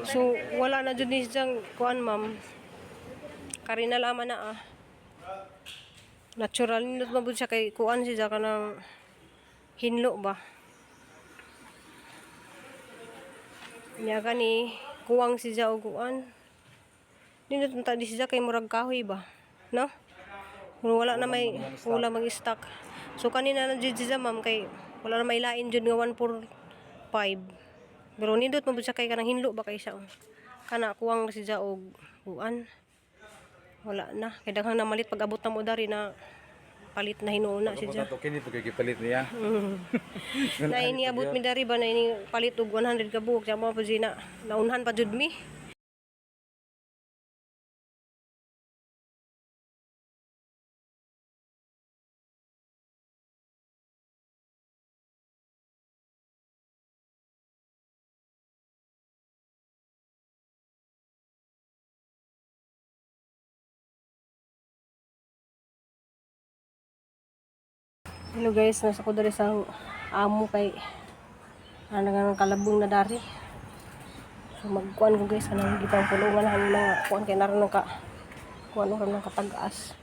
So wala na jud ni siyang kuan ma'am. Kari na laman na ah. Natural nindot mabud siya kay kuan siya kanang hinlo ba. Niya gani kuwang siya og kuan. Nindot unta di siya kay murag kahoy ba. No? Wala na may wala mag-stock. So kanina na jud siya ma'am kay wala na may lain jud nga 145. Pero nindot mabud siya kay kanang hinlo ba kay siya. Kana kuwang siya og kuan. Wala na. Kaya daghang namalit pag abot na mo dari na palit na hinuuna siya. Pag kini pagkipalit niya. Na ini abot mi dari ba na ini palit og 100 ka buok. Diya mo pa na naunhan pa jud mi. Hello guys, nasa ko dari sa amo kay nga kalabong na dari. So magkuan ko guys kanang gitang pulungan ang mga kuan kay naron ka kuan ora nang katag-as.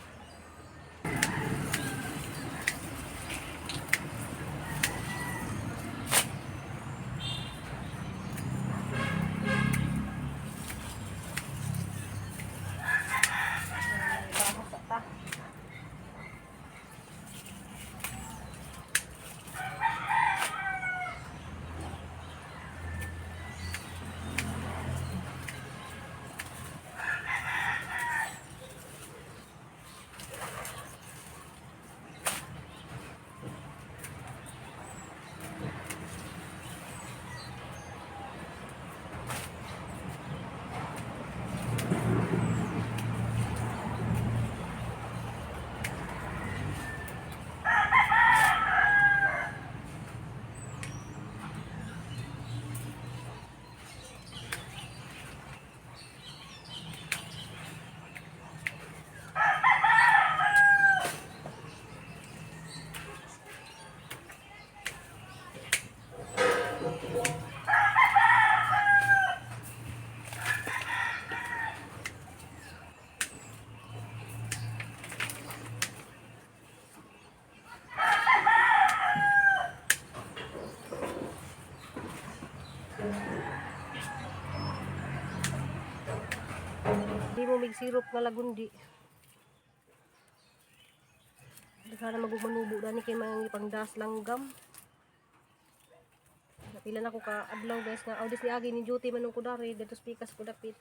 Di mo mig sirup nga lagundi. Di ka na magmanubo dani kay mga pangdas langgam. Napila na ko ka adlaw guys nga audis ni agi ni duty manung ko dari dito pikas ko dapit.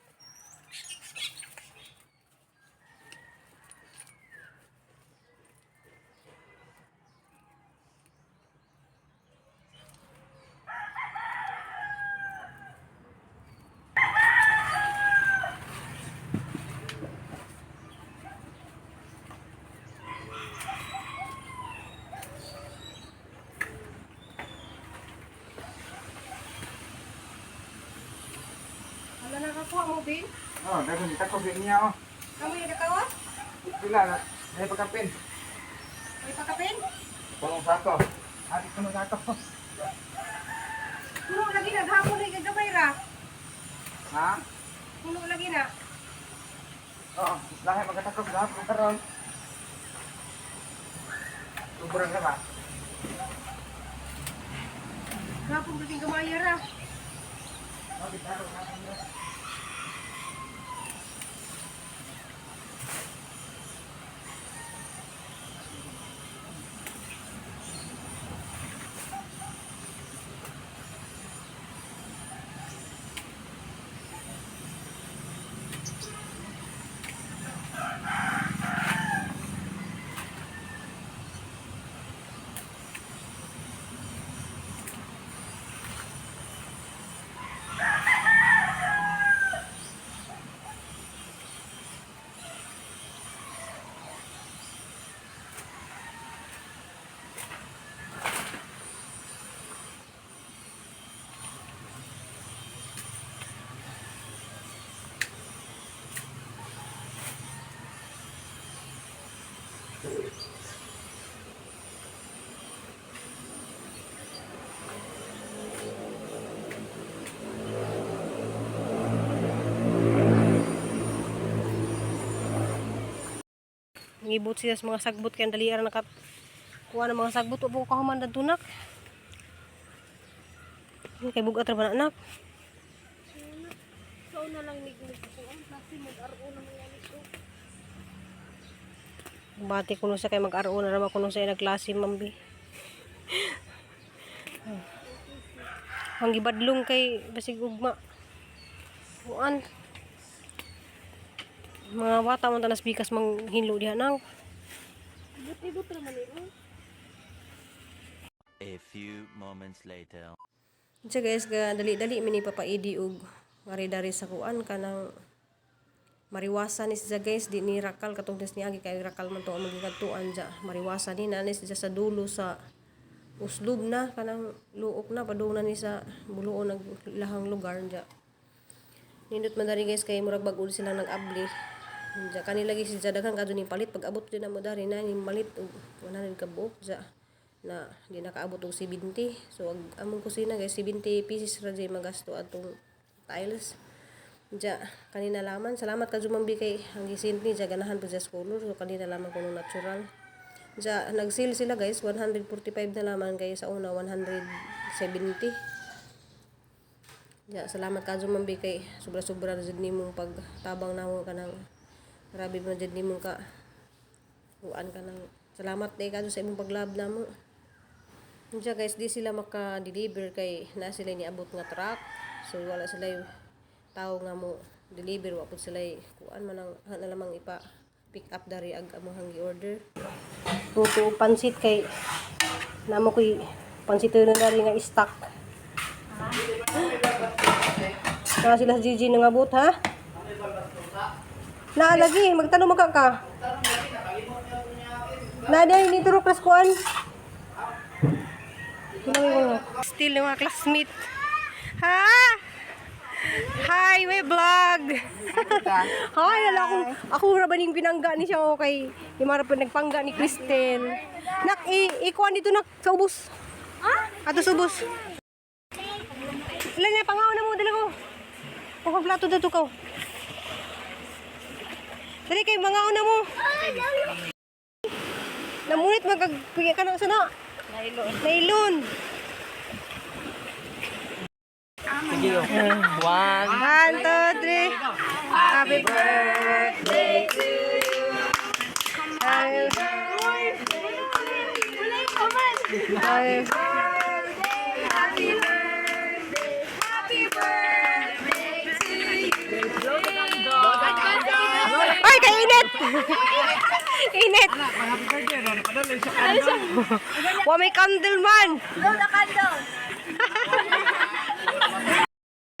Wala na kakuha mo, Bin? Oh, dapat ditakos niya oh. Kamu yung nakawas? Pila na, may pagkapin. May pakapin? Pulong sako. Adi kuno sako. Puno lagi na, hapon na gagabay ra. Ha? Puno lagi na. Oo, lahat magkatakos lahat ng karon. Sobrang na ba? Hapon kasing gamaya ra. Oh, ditaro na. ngibot siya sa mga sagbot kaya dali ara nakat kuha ng mga sagbot upo ka human tunak. Kay bugat ra ba na anak? So na lang ni ko ang kasi mag-aro na mga nito. Bati kuno sa kay mag-aro na naman kuno sa nagklase mambi. Ang gibadlong kay basig ugma. Kuan. Mga bata man tanas bikas manghinlo diha nang. Ibot-ibot ra man ito. A few moments later. Diya guys, dali-dali mini papaidi og dari sa kuan kanang mariwasan ni siya guys di ni rakal katong des niagi kay rakal man to ang magikadtuan diya mariwasan ni nanis siya sa dulo sa uslob na kanang luok na padung na ni sa buluon naglahang lugar diya. Nindot man dari guys kay murag bag-o sila nag-abli. Diya kanila lagi siya daghan kadto ni palit pag abot din na mo dari na ni malit og 100 ka buok diya na di nakaabot og 70. So among kusina guys 70 pieces ra jay magasto atong tiles. Diya kanina laman salamat ka jumambi kay ang gisin ni diya ganahan pa sa color so kanina laman kuno natural. Diya nag-sale sila guys 145 na laman kay sa una 170. Diya salamat ka jumambi kay sobra-sobra jud nimong pagtabang namo kanang grabe man jud nimong ka kuan kanang salamat day kadto sa imong paglab namo. Diya guys di sila maka-deliver kay na sila niabot nga truck so wala sila yung tao nga mo deliver wa pud sila kuan man ang na lamang ipa pick up dari ag among gi-order. Tuto pansit kay namo koy pansit na dari nga stock. Na sila Gigi nga abot ha? Na lagi magtanong ka. Na dai ni turo class kuan. Still yung mga classmate. Ha? Hi, may vlog. Hi, ako ra ba ning pinangga ni siya kay di mara pa nagpangga ni Cristel. Nak ikuan dito nak sa ubos. Ha? Ato sa ubos. Ilan na pangaw na mo dala ko. Pag plato dito ko. Dali kay mangaw na mo. Namunit magagpigay ka na sana. Nailon. Sige yo. 1 1, 2, 3. Happy birthday to you. Happy birthday. Happy birthday. Happy birthday. Happy birthday to you. Ay, kainit. Init. Wa may candle man. Blow the candle.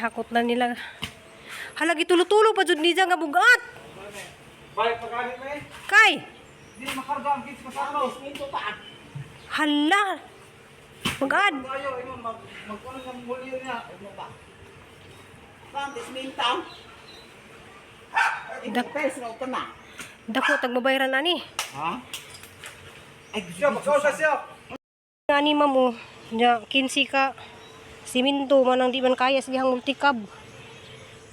Hakot na nila. Halagi tulo-tulo pa jud ni nga bugat. Balik pagani me. Kay. Di makarga ang kids kasama. Hala. Bugad. Ayo imo magkuno ng mulyo niya. Imo ba? Pantis mintang. Pes na ko na. Dako tag mabayaran ani. Ha? Ay, siya magkausa siya. Ani mamo. Nya 15 ka siminto man ang di man kaya sa dihang multicab.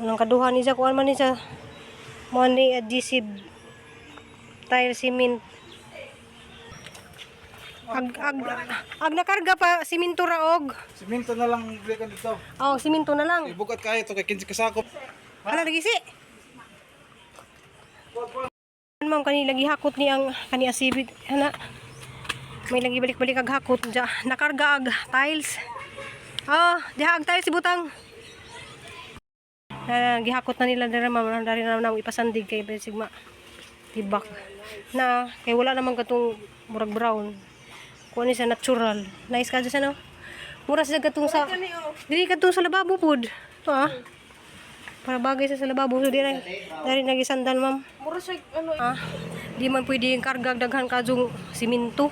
Anong kaduha ni sa kuan man ni sa money adhesive tile cement. Ag nakarga pa siminto raog. Siminto na lang bili ka dito. Oh, siminto na lang. Ibukat kaya to kay 15 kasakop. Hala lagi si. Ma'am kani lagi hakot ni ang kani asibit ana. May lagi balik-balik ag hakot ja nakarga ag tiles. Oh, diha ag tiles si butang. Gihakot na nila dira ma'am dari na namo ipasandig kay sigma tibak. Na kay wala namang katong murag brown. Kuha ni sa natural. Nice ka sa no. Mura sa katong sa dili katong sa lababo pud. To ah. Para bagay sa lababo so dari nagisandal ma'am. Mura siya ano Ah, di man pwede yung karga daghan kajong siminto.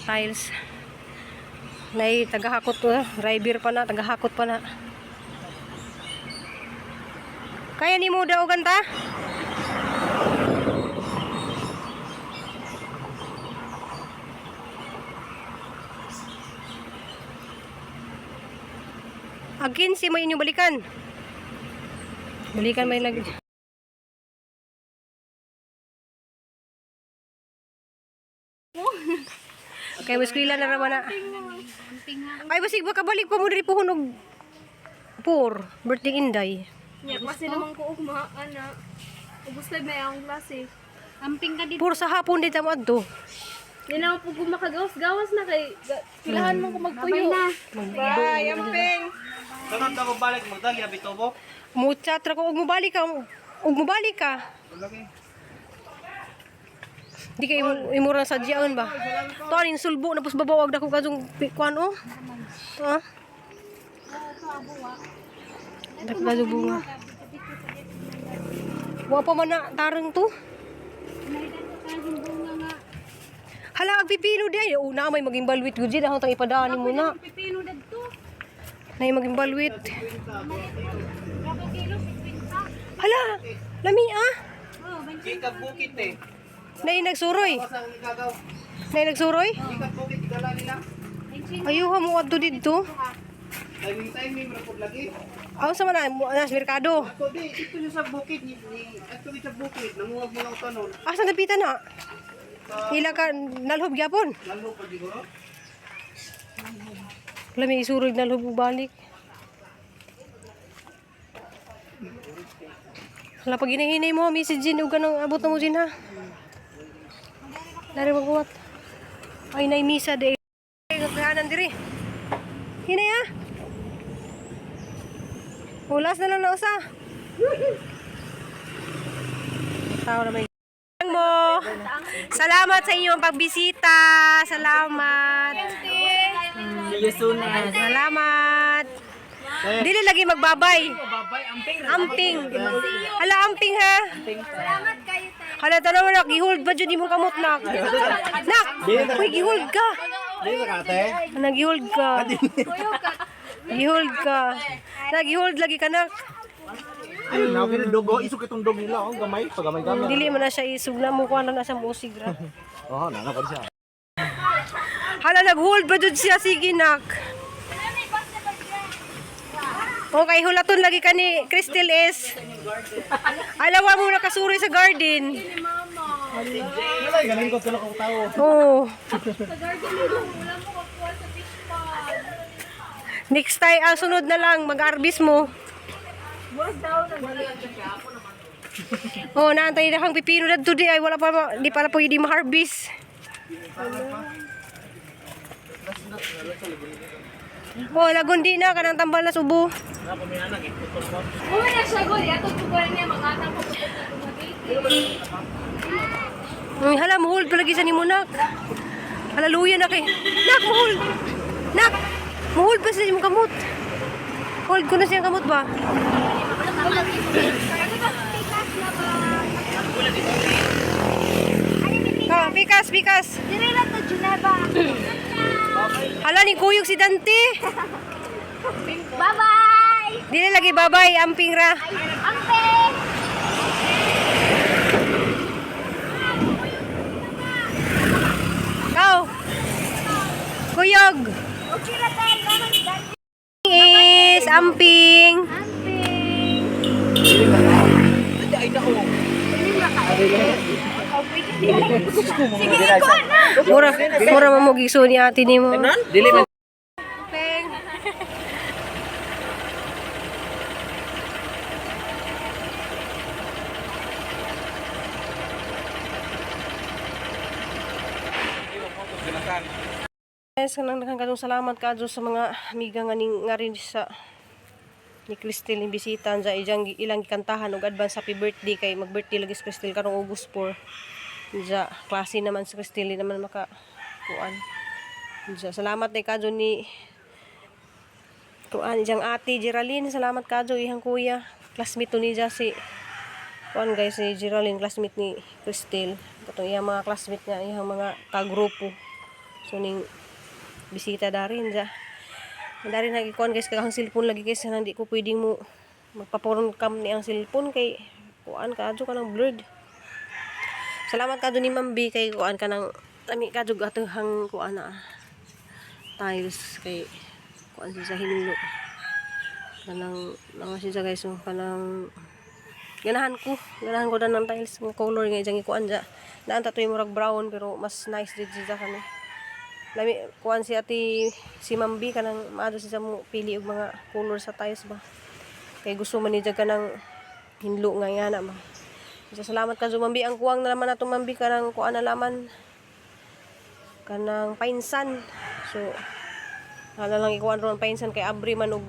Tiles. Nay tagahakot to, driver pa na, tagahakot pa na. Kaya ni mo daw ganta? Again si may inyo balikan. Balikan may lagi. Kay mo eskwela na raman na. Ay basig baka balik pa mo diri pohon og por birthday inday. Nya kasi naman ko ugma ana. Ubus lang na yung klase. Amping ka dito. Por sa hapon di ta mo adto. Di na po makagawas-gawas na kay pilahan man ko magpuyo. Bye, amping. Sunod na ko balik magdali bitobo. Muchat ra ko og mobalik ka. Og mobalik ka. Di kay imura sa diyan ba? To aning sulbo na pus babawag dako kadung kuan oh. Ha? Dako kadung bunga. Wa pa man na tarong to. Hala ang pipino di ay una may maging balwit gud din tang ipadaan mo na. Pipino dagto. Nay maging balwit. Hala, lami ah. Ikag bukit eh. Nay nagsuroy. Pasang igagaw. Nay nagsuroy. Ikag bukit igala nila. Ayuha mo adto didto. Timing ra pud lagi. Aw sa man na sa merkado. Ato di dito siya sa bukid ni ato sa bukid nanguwag mo lang tanon. Asa napita na? Ila ka nalhob gyapon. Lalo pa siguro. Lami isuroy nalhob ug balik. Hala pag hinahinay mo message din ug kanang abot na mo din ha. Dari magbuhat. Ay nay misa de. Kahanan diri. Hinay ah. Ulas na lang na usa. Tao na may mo. Salamat sa inyong pagbisita. Salamat. Salamat. Dili lagi magbabay. Amping. Hala amping ha. Salamat kayo tayo. Hala tanaw nak gihold ba jud imong kamot nak. Nak, uy gihold ka. Di ba kate? Nagihold ka. Gihold ka. Nagihold lagi ka nak. Ay, na okay dugo, isok itong dog nila, oh, gamay, pagamay-gamay. Dili man na siya isug na mo kuan na sa musig ra. Oh, nana pa siya. Hala naghold ba jud siya sige nak. Okay, hulaton lagi ka ni Crystal S. Alawa mo nakasuri sa garden. Ay, galing ko sila kong tao. Oo. Sa garden nila, wala mo kakuha sa fish pond. Next time, sunod na lang, mag-arbis mo. Oh, naantay na kang pipino na di ay wala pa, di pala pwede ma-harvest. Oh, lagundi na, kanang tambal na subo. Uwi na siya guli, ato tukuran niya mangatang ko po Hala, muhold palagi sa ni mo, nak. Halaluya na kay. Nak, muhold. Nak, muhold pa sa imong kamot. Hold ko na siyang kamot ba? Ah, pikas, pikas. Dire na to, Juneba. Hala, ni kuyog si Dante. Bye-bye! Dili lagi babay, amping ra. Amping! Kau. Kuyog. Okay na tayo, naman dati. Is amping. Amping! Ay, nako. Sige, ikaw na! Mura mamugiso ni ate ni mo. Dili man. Peng. Yes, kanang nakakatong salamat ka sa mga amiga nga ning nga rin sa ni Crystal ni bisitan sa ilang kantahan og advance happy birthday kay mag-birthday lagi si Crystal karong August 4. Ja klase naman si Crystal di naman maka kuan. Ja salamat kay kadto ni kuan ijang ate Geraldine, salamat kadto ihang kuya. Classmate to ni ja si kuan guys si Geraldine, classmate ni Crystal. Katong iyang mga classmate niya, iyang mga kagrupo. So ning bisita darin ja. Dari nagikuan guys kang cellphone lagi guys hindi ko pwedeng mo magpaporon cam ni ang cellphone kay kuan kadto ka ng blurred. Salamat kadto ni Ma'am B kay kuan ka ng lami kadto gatong kuan na tiles kay kuan siya sa hinlo. Kanang naman siya guys so kanang ganahan ko na ng tiles ng color nga ijang ikuan ja. Daan ta to murag brown pero mas nice did siya kani. lami kuan si ati si Mambi kanang maado siya mo pili og mga color sa tiles ba. Kay gusto man ni jag kanang hinlo nga yana ba. So, salamat ka Mambi ang kuwang na naman nato Mambi kanang kuan na laman kanang painsan. So ala lang ikuan ron painsan kay abri man og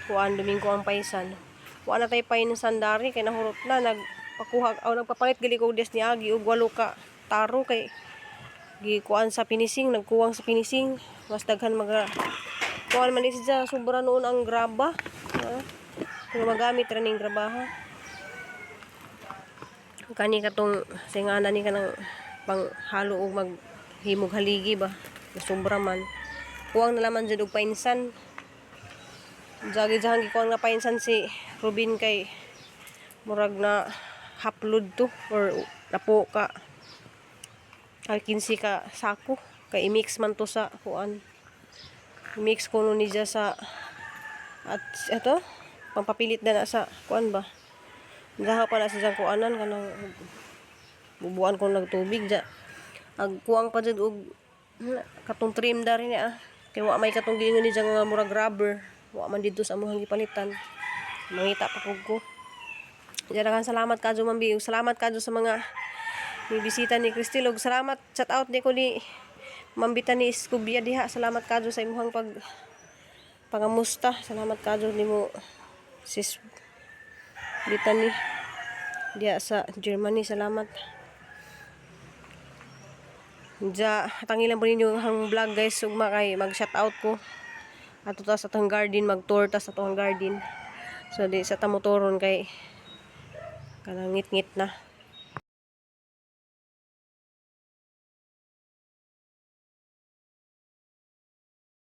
kuan Domingo ang painsan. Kuan na tay painsan dari kay nahurot na nagpakuha aw nagpapalit gali ko des ni agi og 8 ka taro kay gikuan sa finishing, nagkuwang sa finishing. Mas daghan kuan man siya sobra noon ang graba. Kung magamit ra ning grabaha. Kani katong singana ni kanang panghalo og maghimog haligi ba. Sobra man. Kuwang na laman jud og painsan. Jagi jahang gikuan nga painsan si Robin kay murag na hapload to or napo ka 15 ka sako kay i-mix man to sa kuan i-mix ko no niya sa at ito pampapilit na sa kuan ba daha pa na sa kuanan kanang bubuan ko nagtubig ja ag kuang pa jud og katong trim dari niya kay wa may katong giingon ni nga murag rubber wa man didto sa among gipalitan mangita pa pug ko Jaragan salamat kadyo Mambi salamat kadyo sa mga ni bisita ni Cristel og salamat shout out ni ko ni Mambita ni Scubia diha salamat kadyo sa imong pangamusta salamat kadyo nimo sis Bitani diha sa Germany salamat ja tangilan po ninyo ang vlog guys ugma kay mag shout out ko ato ta sa tong garden mag tour ta sa tong garden so di sa tamotoron kay kanang ngit-ngit na